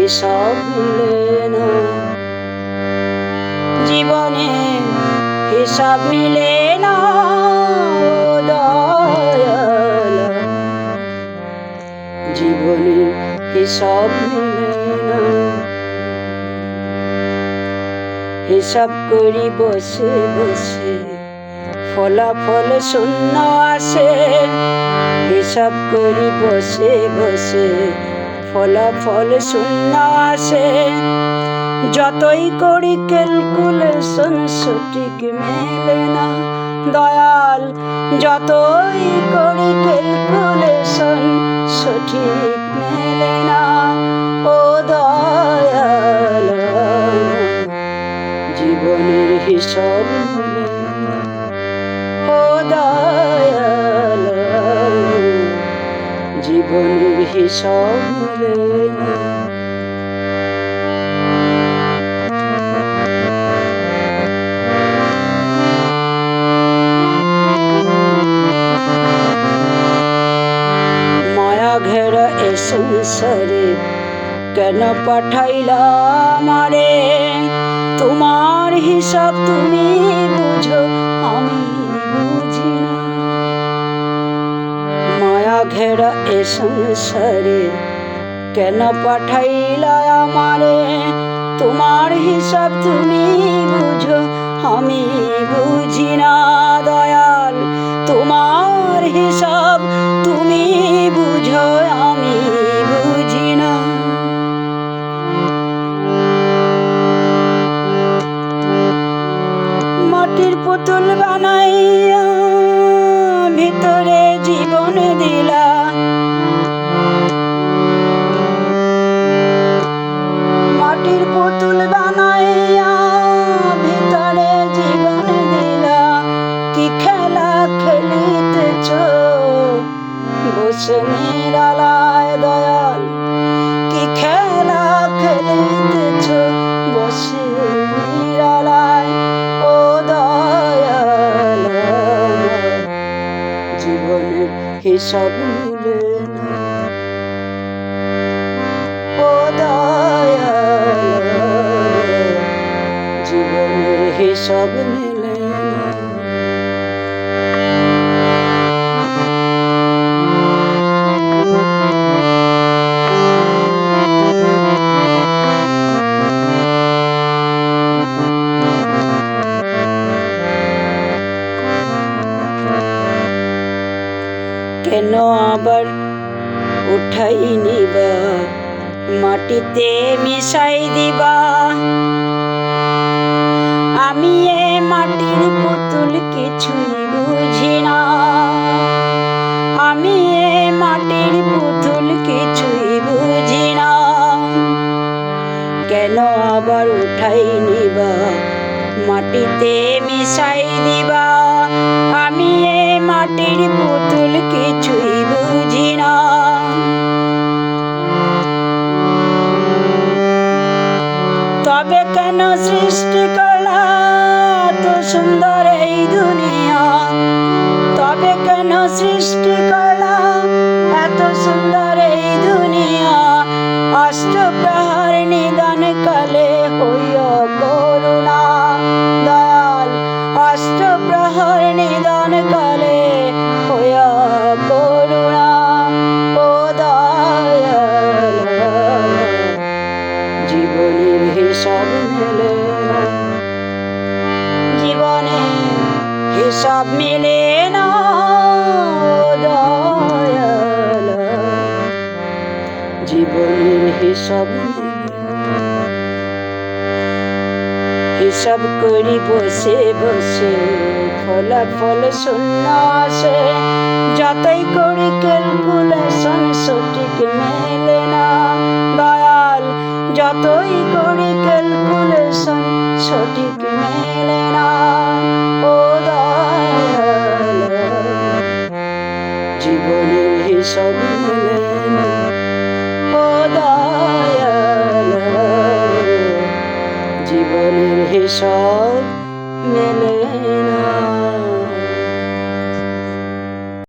হিসাব মিলে না, জীবনে হিসাব মিলে না দয়াল, জীবনে হিসাব মিলে না। হিসাব করি বসে বসে ফলাফল শূন্য আসে, হিসাব করি বসে বসে ফলাফল শূন্য আসে। যতই করি ক্যালকুলেশন সঠিক মেলে না দয়াল, যতই করি ক্যালকুলেশন সঠিক মেলে না ও দয়াল, জীবনের হিসাব মেলে না ও দয়াল, জীবনের হিসাব মেলে না। মায়া ঘেরা এ সংসারে কেন পাঠাইলা আমারে, তোমার হিসাব তুমি বুঝো আমি বুঝি না। মায়া ঘেরা এ সংসারে কেন পাঠাইলা আমারে, তোমার হিসাব তুমি বুঝো আমি বুঝি না দয়াল, তোমার হিসাব তুমি বুঝো আমি বুঝি না। মাটির পুতুল বানাইয়া ভিতরে জীবন দিলা, মাটির পুতুল বানাইয়া ভিতরে জীবন দিলা। কি খেলা খেলিতেছ বসে নিরালায় দয়াল, কি খেলা খেলিতেছ বসে নিরালায় ও দয়াল, জীবনের হিসাব মিলে না ও দয়াল, জীবনের হিসাব মিলে না। কেন আবার উঠাই নিবা মাটিতে মিশাই দিবা, আমি এ মাটির পুতুল কিছুই বুঝি না, আমি এ মাটির পুতুল কিছুই বুঝি না। কেন আবার উঠাই নিবা মাটিতে মিশাই দিবা, আমি এ মাটির পুতুল কিছুই বুঝি না। তবে কেন সৃষ্টি করলা এত সুন্দর এই দুনিয়া, তবে কেন সৃষ্টি করলা এত সুন্দর এই দুনিয়া। অষ্টপ্রহর নিদান কালে হইয়া করুণা দয়াল, অষ্টপ্রহর নিদান কালে হইয়া করুণা ও দয়াল, জীবনের হিসাব মেলে না, জীবনে হিসাব মেলে না দয়াল, জীবনের হিসাব মেলে না। হিসাব করি বসে বসে ফলাফল শূন্য আসে, যতই করি ক্যালকুলেশন সঠিক মেলে না দয়াল, যতই করি ক্যালকুলেশন সঠিক মেলে না ও দয়াল, জীবনের হিসাব মেলে না ও দয়াল, জীবনের হিসাব মেলে